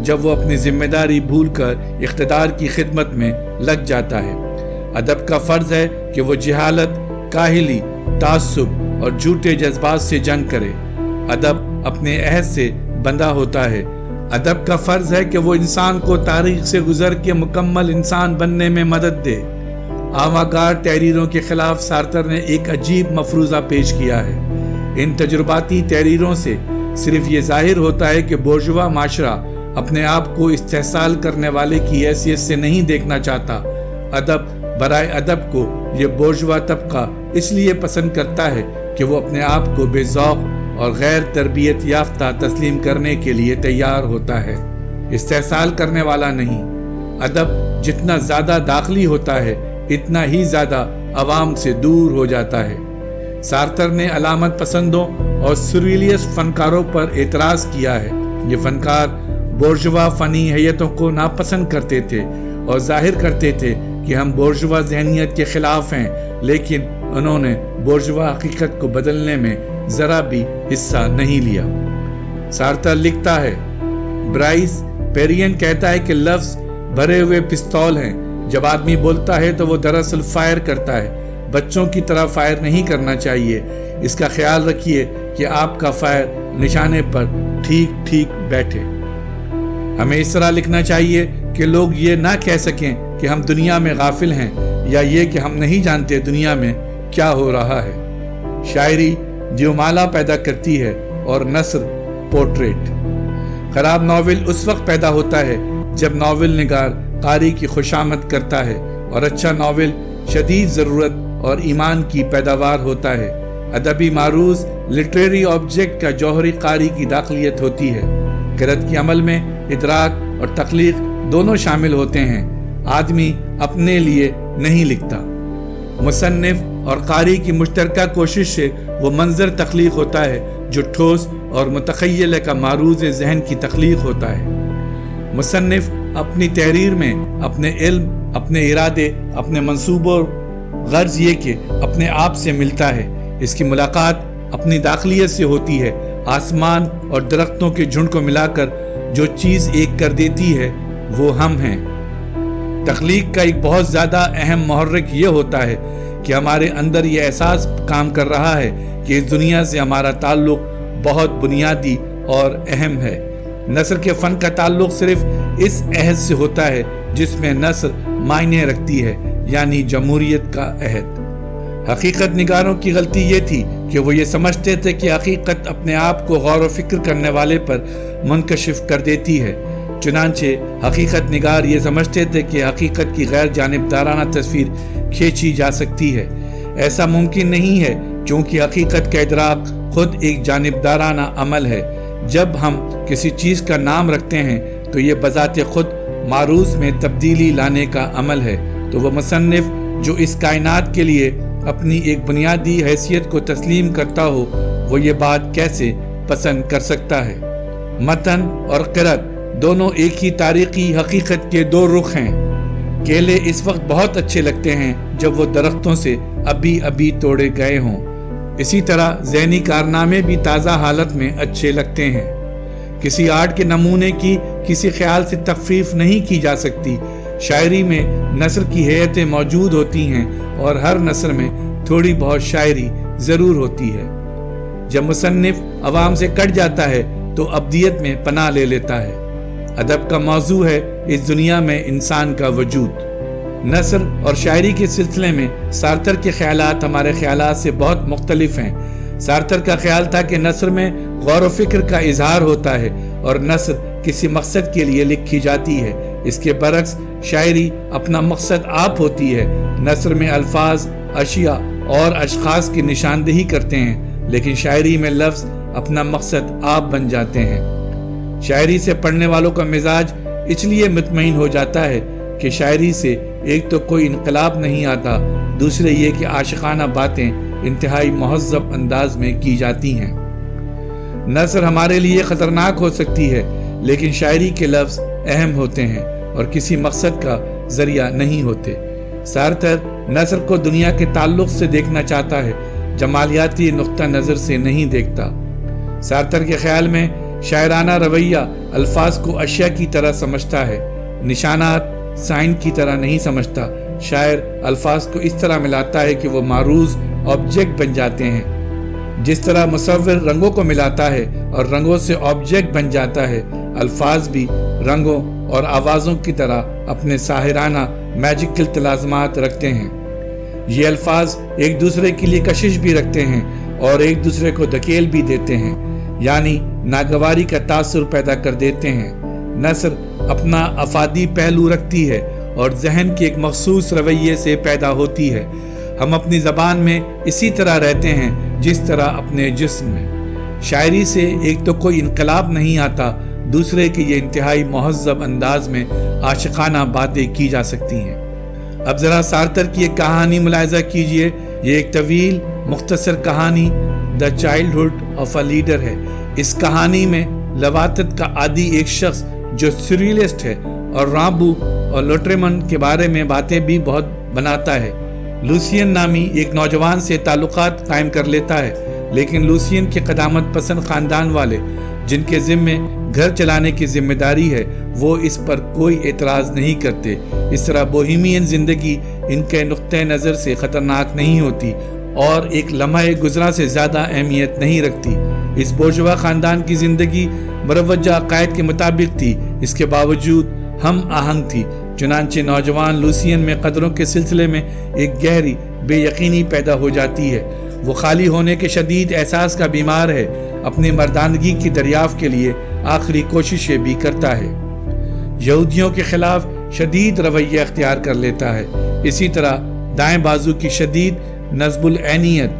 جب وہ اپنی ذمہ داری بھول کر اقتدار کی خدمت میں لگ جاتا ہے۔ ادب کا فرض ہے کہ وہ جہالت، کاہلی، تعصب اور جھوٹے جذبات سے جنگ کرے۔ ادب اپنے عہد سے بندہ ہوتا ہے۔ ادب کا فرض ہے کہ وہ انسان کو تاریخ سے گزر کے مکمل انسان بننے میں مدد دے۔ آوانگارڈ تحریروں کے خلاف سارتر نے ایک عجیب مفروضہ پیش کیا ہے۔ ان تجرباتی تحریروں سے صرف یہ ظاہر ہوتا ہے کہ بورژوا معاشرہ اپنے آپ کو استحصال کرنے والے کی حیثیت سے نہیں دیکھنا چاہتا۔ ادب برائے ادب کو یہ بورژوا طبقہ اس لیے پسند کرتا ہے کہ وہ اپنے آپ کو بے ذوق اور غیر تربیت یافتہ تسلیم کرنے کے لیے تیار ہوتا ہے، استحصال کرنے والا نہیں۔ ادب جتنا زیادہ داخلی ہوتا ہے اتنا ہی زیادہ عوام سے دور ہو جاتا ہے۔ سارتر نے علامت پسندوں اور سرویلیس فنکاروں پر اعتراض کیا ہے۔ یہ فنکار بورژوا فنی حیتوں کو ناپسند کرتے تھے اور ظاہر کرتے تھے کہ ہم بورژوا ذہنیت کے خلاف ہیں، لیکن انہوں نے بورژوا حقیقت کو بدلنے میں ذرا بھی حصہ نہیں لیا۔ سارتر لکھتا ہے، برائس پیرین کہتا ہے کہ لفظ بھرے ہوئے پستول ہیں۔ جب آدمی بولتا ہے تو وہ دراصل فائر کرتا ہے۔ بچوں کی طرح فائر نہیں کرنا چاہیے۔ اس کا خیال رکھیے کہ آپ کا فائر نشانے پر ٹھیک ٹھیک بیٹھے۔ ہمیں اس طرح لکھنا چاہیے کہ لوگ یہ نہ کہہ سکیں کہ ہم دنیا میں غافل ہیں، یا یہ کہ ہم نہیں جانتے دنیا میں کیا ہو رہا ہے۔ شاعری دیومالا پیدا کرتی ہے اور نثر پورٹریٹ۔ خراب ناول اس وقت پیدا ہوتا ہے جب ناول نگار قاری کی خوشامد کرتا ہے، اور اچھا ناول شدید ضرورت اور ایمان کی پیداوار ہوتا ہے۔ ادبی معروض لٹریری آبجیکٹ کا جوہری قاری کی داخلیت ہوتی ہے۔ قرأت کے عمل میں ادراک اور تخلیق دونوں شامل ہوتے ہیں۔ آدمی اپنے لیے نہیں لکھتا۔ مصنف اور قاری کی مشترکہ کوشش سے وہ منظر تخلیق ہوتا ہے جو ٹھوس اور متخیلہ کا معروض ذہن کی تخلیق ہوتا ہے۔ مصنف اپنی تحریر میں اپنے علم، اپنے ارادے، اپنے منصوبوں، غرض یہ کہ اپنے آپ سے ملتا ہے۔ اس کی ملاقات اپنی داخلیت سے ہوتی ہے۔ آسمان اور درختوں کے جھنڈ کو ملا کر جو چیز ایک کر دیتی ہے وہ ہم ہیں۔ تخلیق کا ایک بہت زیادہ اہم محرک یہ ہوتا ہے کہ ہمارے اندر یہ احساس کام کر رہا ہے کہ اس دنیا سے ہمارا تعلق بہت بنیادی اور اہم ہے۔ نثر کے فن کا تعلق صرف اس عہد سے ہوتا ہے جس میں نثر معنی رکھتی ہے، یعنی جمہوریت کا عہد۔ حقیقت نگاروں کی غلطی یہ تھی کہ وہ یہ سمجھتے تھے کہ حقیقت اپنے آپ کو غور و فکر کرنے والے پر منکشف کر دیتی ہے۔ چنانچہ حقیقت نگار یہ سمجھتے تھے کہ حقیقت کی غیر جانبدارانہ تصویر کھینچی جا سکتی ہے۔ ایسا ممکن نہیں ہے کیونکہ حقیقت کا ادراک خود ایک جانبدارانہ عمل ہے۔ جب ہم کسی چیز کا نام رکھتے ہیں تو یہ بذات خود معروض میں تبدیلی لانے کا عمل ہے۔ تو وہ مصنف جو اس کائنات کے لیے اپنی ایک بنیادی حیثیت کو تسلیم کرتا ہو، وہ یہ بات کیسے پسند کر سکتا ہے؟ متن اور قرأت دونوں ایک ہی تاریخی حقیقت کے دو رخ ہیں۔ کیلے اس وقت بہت اچھے لگتے ہیں جب وہ درختوں سے ابھی توڑے گئے ہوں۔ اسی طرح ذہنی کارنامے بھی تازہ حالت میں اچھے لگتے ہیں۔ کسی آرٹ کے نمونے کی کسی خیال سے تخفیف نہیں کی جا سکتی۔ شاعری میں نثر کی حیتیں موجود ہوتی ہیں اور ہر نثر میں تھوڑی بہت شاعری ضرور ہوتی ہے۔ جب مصنف عوام سے کٹ جاتا ہے تو ابدیت میں پناہ لے لیتا ہے۔ ادب کا موضوع ہے اس دنیا میں انسان کا وجود۔ نثر اور شاعری کے سلسلے میں سارتر کے خیالات ہمارے خیالات سے بہت مختلف ہیں۔ سارتر کا خیال تھا کہ نثر میں غور و فکر کا اظہار ہوتا ہے اور نثر کسی مقصد کے لیے لکھی جاتی ہے۔ اس کے برعکس شاعری اپنا مقصد آپ ہوتی ہے۔ نثر میں الفاظ، اشیاء اور اشخاص کی نشاندہی کرتے ہیں، لیکن شاعری میں لفظ اپنا مقصد آپ بن جاتے ہیں۔ شاعری سے پڑھنے والوں کا مزاج اس لیے مطمئن ہو جاتا ہے کہ شاعری سے ایک تو کوئی انقلاب نہیں آتا، دوسرے یہ کہ عاشقانہ باتیں انتہائی مہذب انداز میں کی جاتی ہیں۔ نثر ہمارے لیے خطرناک ہو سکتی ہے، لیکن شاعری کے لفظ اہم ہوتے ہیں اور کسی مقصد کا ذریعہ نہیں ہوتے۔ سارتر نثر کو دنیا کے تعلق سے دیکھنا چاہتا ہے، جمالیاتی نقطہ نظر سے نہیں دیکھتا۔ سارتر کے خیال میں شاعرانہ رویہ الفاظ کو اشیاء کی طرح سمجھتا ہے، نشانات سائن کی طرح نہیں سمجھتا۔ شاعر الفاظ کو اس طرح ملاتا ہے کہ وہ معروض آبجیکٹ بن جاتے ہیں۔ جس طرح مصور رنگوں کو ملاتا ہے اور رنگوں سے آبجیکٹ بن جاتا ہے، الفاظ بھی رنگوں اور آوازوں کی طرح اپنے ساحرانہ میجیکل تلازمات رکھتے ہیں۔ یہ الفاظ ایک دوسرے کے لیے کشش بھی رکھتے ہیں اور ایک دوسرے کو دھکیل بھی دیتے ہیں، یعنی ناگواری کا تاثر پیدا کر دیتے ہیں۔ نثر اپنا افادی پہلو رکھتی ہے اور ذہن کے ایک مخصوص رویے سے پیدا ہوتی ہے۔ ہم اپنی زبان میں اسی طرح رہتے ہیں جس طرح اپنے جسم میں۔ شاعری سے ایک تو کوئی انقلاب نہیں آتا، دوسرے کہ یہ انتہائی مہذب انداز میں عاشقانہ باتیں کی جا سکتی ہیں۔ اب ذرا سارتر کی ایک کہانی ملاحظہ کیجئے۔ یہ ایک طویل مختصر کہانی the childhood of a leader ہے۔ اس کہانی میں لواطت کا عادی ایک شخص جو سیریلسٹ ہے اور رامبو اور لوٹریمن کے بارے میں باتیں بھی بہت بناتا ہے، لوسین نامی ایک نوجوان سے تعلقات قائم کر لیتا ہے، لیکن لوسین کے قدامت پسند خاندان والے جن کے ذمے گھر چلانے کی ذمہ داری ہے، وہ اس پر کوئی اعتراض نہیں کرتے۔ اس طرح بوہیمین زندگی ان کے نقطۂ نظر سے خطرناک نہیں ہوتی اور ایک لمحہ گزرا سے زیادہ اہمیت نہیں رکھتی۔ اس بورژوا خاندان کی زندگی مروجہ عقائد کے مطابق تھی، اس کے باوجود ہم آہنگ تھی۔ چنانچہ نوجوان لوسین میں قدروں کے سلسلے میں ایک گہری بے یقینی پیدا ہو جاتی ہے۔ وہ خالی ہونے کے شدید احساس کا بیمار ہے، اپنی مردانگی کی دریافت کے لیے آخری کوششیں بھی کرتا ہے، یہودیوں کے خلاف شدید رویہ اختیار کر لیتا ہے۔ اسی طرح دائیں بازو کی شدید نصب العینیت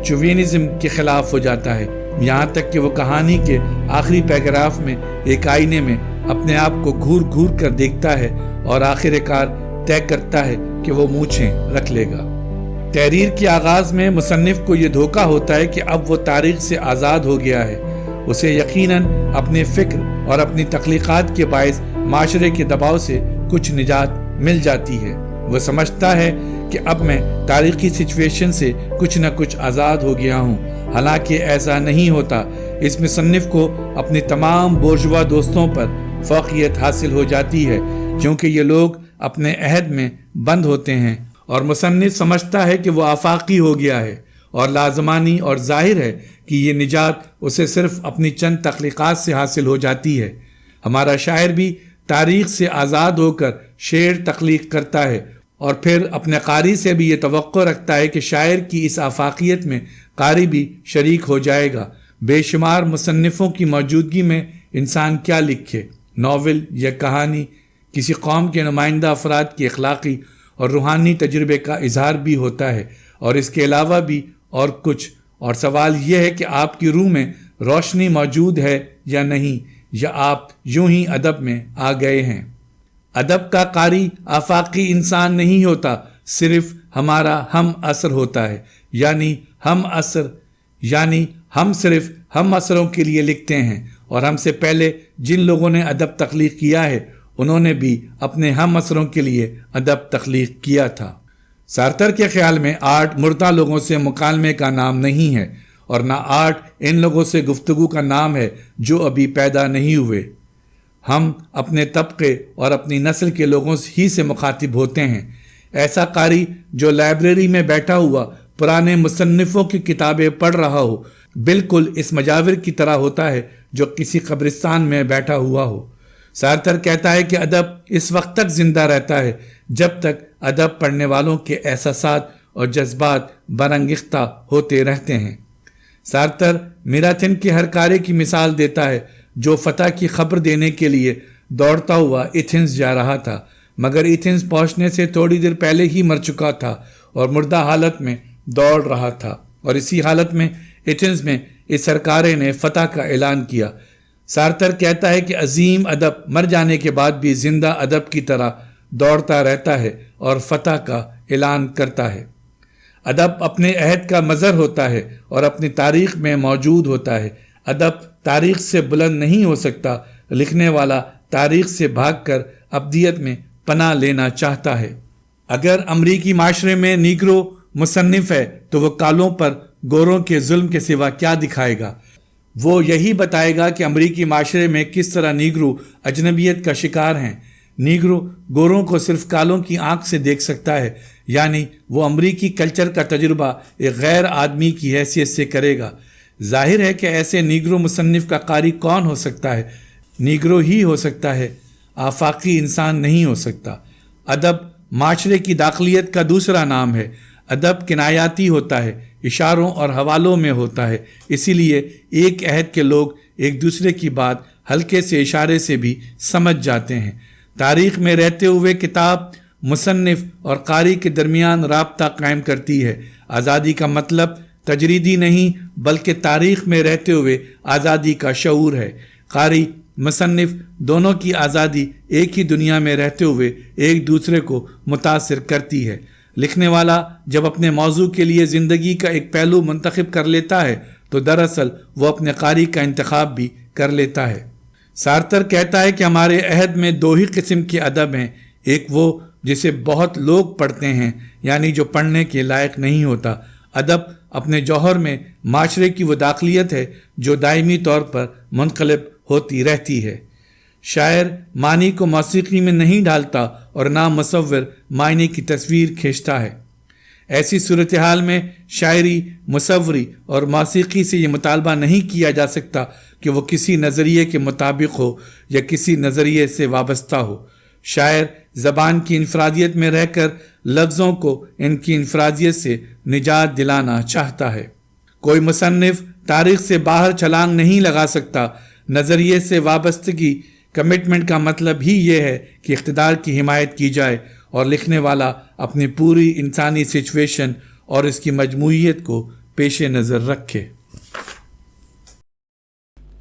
چووینزم کے خلاف ہو جاتا ہے، یہاں تک کہ وہ کہانی کے آخری پیراگراف میں ایک آئینے میں اپنے آپ کو گھور گھور کر دیکھتا ہے اور آخر کار طے کرتا ہے کہ وہ مونچھیں رکھ لے گا۔ تحریر کے آغاز میں مصنف کو یہ دھوکہ ہوتا ہے کہ اب وہ تاریخ سے آزاد ہو گیا ہے۔ اسے یقیناً اپنے فکر اور اپنی تخلیقات کے باعث معاشرے کے دباؤ سے کچھ نجات مل جاتی ہے۔ وہ سمجھتا ہے کہ اب میں تاریخی سچویشن سے کچھ نہ کچھ آزاد ہو گیا ہوں، حالانکہ ایسا نہیں ہوتا۔ اس مصنف کو اپنے تمام بورژوا دوستوں پر فوقیت حاصل ہو جاتی ہے، کیونکہ یہ لوگ اپنے عہد میں بند ہوتے ہیں اور مصنف سمجھتا ہے کہ وہ آفاقی ہو گیا ہے، اور لازمانی اور ظاہر ہے کہ یہ نجات اسے صرف اپنی چند تخلیقات سے حاصل ہو جاتی ہے۔ ہمارا شاعر بھی تاریخ سے آزاد ہو کر شعر تخلیق کرتا ہے اور پھر اپنے قاری سے بھی یہ توقع رکھتا ہے کہ شاعر کی اس آفاقیت میں قاری بھی شریک ہو جائے گا۔ بے شمار مصنفوں کی موجودگی میں انسان کیا لکھے، ناول یا کہانی کسی قوم کے نمائندہ افراد کی اخلاقی اور روحانی تجربے کا اظہار بھی ہوتا ہے، اور اس کے علاوہ بھی اور کچھ۔ اور سوال یہ ہے کہ آپ کی روح میں روشنی موجود ہے یا نہیں، یا آپ یوں ہی ادب میں آ گئے ہیں۔ ادب کا قاری آفاقی انسان نہیں ہوتا، صرف ہمارا ہم عصر ہوتا ہے، یعنی ہم صرف ہم عصروں کے لیے لکھتے ہیں، اور ہم سے پہلے جن لوگوں نے ادب تخلیق کیا ہے انہوں نے بھی اپنے ہم عصروں کے لیے ادب تخلیق کیا تھا۔ سارتر کے خیال میں آرٹ مردہ لوگوں سے مکالمے کا نام نہیں ہے، اور نہ آرٹ ان لوگوں سے گفتگو کا نام ہے جو ابھی پیدا نہیں ہوئے۔ ہم اپنے طبقے اور اپنی نسل کے لوگوں ہی سے مخاطب ہوتے ہیں۔ ایسا قاری جو لائبریری میں بیٹھا ہوا پرانے مصنفوں کی کتابیں پڑھ رہا ہو، بالکل اس مجاور کی طرح ہوتا ہے جو کسی قبرستان میں بیٹھا ہوا ہو۔ سارتر کہتا ہے کہ ادب اس وقت تک زندہ رہتا ہے جب تک ادب پڑھنے والوں کے احساسات اور جذبات برانگیختہ ہوتے رہتے ہیں۔ سارتر میراتھن کے ہر کارے کی مثال دیتا ہے جو فتح کی خبر دینے کے لیے دوڑتا ہوا ایتھنز جا رہا تھا، مگر ایتھنز پہنچنے سے تھوڑی دیر پہلے ہی مر چکا تھا اور مردہ حالت میں دوڑ رہا تھا، اور اسی حالت میں ایتھنز میں اس سرکارے نے فتح کا اعلان کیا۔ سارتر کہتا ہے کہ عظیم ادب مر جانے کے بعد بھی زندہ ادب کی طرح دوڑتا رہتا ہے اور فتح کا اعلان کرتا ہے۔ ادب اپنے عہد کا مظہر ہوتا ہے اور اپنی تاریخ میں موجود ہوتا ہے۔ ادب تاریخ سے بلند نہیں ہو سکتا، لکھنے والا تاریخ سے بھاگ کر ابدیت میں پناہ لینا چاہتا ہے۔ اگر امریکی معاشرے میں نیگرو مصنف ہے تو وہ کالوں پر گوروں کے ظلم کے سوا کیا دکھائے گا؟ وہ یہی بتائے گا کہ امریکی معاشرے میں کس طرح نیگرو اجنبیت کا شکار ہیں۔ نیگرو گوروں کو صرف کالوں کی آنکھ سے دیکھ سکتا ہے، یعنی وہ امریکی کلچر کا تجربہ ایک غیر آدمی کی حیثیت سے کرے گا۔ ظاہر ہے کہ ایسے نیگرو مصنف کا قاری کون ہو سکتا ہے؟ نیگرو ہی ہو سکتا ہے، آفاقی انسان نہیں ہو سکتا۔ ادب معاشرے کی داخلیت کا دوسرا نام ہے۔ ادب کنایاتی ہوتا ہے، اشاروں اور حوالوں میں ہوتا ہے، اسی لیے ایک عہد کے لوگ ایک دوسرے کی بات ہلکے سے اشارے سے بھی سمجھ جاتے ہیں۔ تاریخ میں رہتے ہوئے کتاب مصنف اور قاری کے درمیان رابطہ قائم کرتی ہے۔ آزادی کا مطلب تجریدی نہیں بلکہ تاریخ میں رہتے ہوئے آزادی کا شعور ہے۔ قاری مصنف دونوں کی آزادی ایک ہی دنیا میں رہتے ہوئے ایک دوسرے کو متاثر کرتی ہے۔ لکھنے والا جب اپنے موضوع کے لیے زندگی کا ایک پہلو منتخب کر لیتا ہے تو دراصل وہ اپنے قاری کا انتخاب بھی کر لیتا ہے۔ سارتر کہتا ہے کہ ہمارے عہد میں دو ہی قسم کے ادب ہیں، ایک وہ جسے بہت لوگ پڑھتے ہیں، یعنی جو پڑھنے کے لائق نہیں ہوتا۔ ادب اپنے جوہر میں معاشرے کی وہ داخلیت ہے جو دائمی طور پر منقلب ہوتی رہتی ہے۔ شاعر معنی کو موسیقی میں نہیں ڈالتا اور نہ مصور معنی کی تصویر کھینچتا ہے۔ ایسی صورتحال میں شاعری، مصوری اور موسیقی سے یہ مطالبہ نہیں کیا جا سکتا کہ وہ کسی نظریے کے مطابق ہو یا کسی نظریے سے وابستہ ہو۔ شاعر زبان کی انفرادیت میں رہ کر لفظوں کو ان کی انفرادیت سے نجات دلانا چاہتا ہے۔ کوئی مصنف تاریخ سے باہر چھلانگ نہیں لگا سکتا۔ نظریے سے وابستگی، کمٹمنٹ کا مطلب ہی یہ ہے کہ اقتدار کی حمایت کی جائے اور لکھنے والا اپنی پوری انسانی سچویشن اور اس کی مجموعیت کو پیش نظر رکھے۔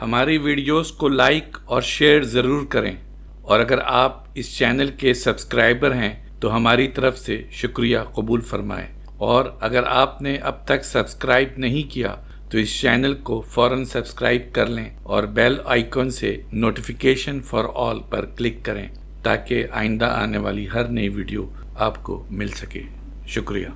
ہماری ویڈیوز کو لائک اور شیئر ضرور کریں، اور اگر آپ اس چینل کے سبسکرائبر ہیں تو ہماری طرف سے شکریہ قبول فرمائیں، اور اگر آپ نے اب تک سبسکرائب نہیں کیا تو اس چینل کو فوراً سبسکرائب کر لیں اور بیل آئیکن سے notification for all per click کریں تاکہ آئندہ آنے والی ہر نئی ویڈیو آپ کو مل سکے۔ شکریہ۔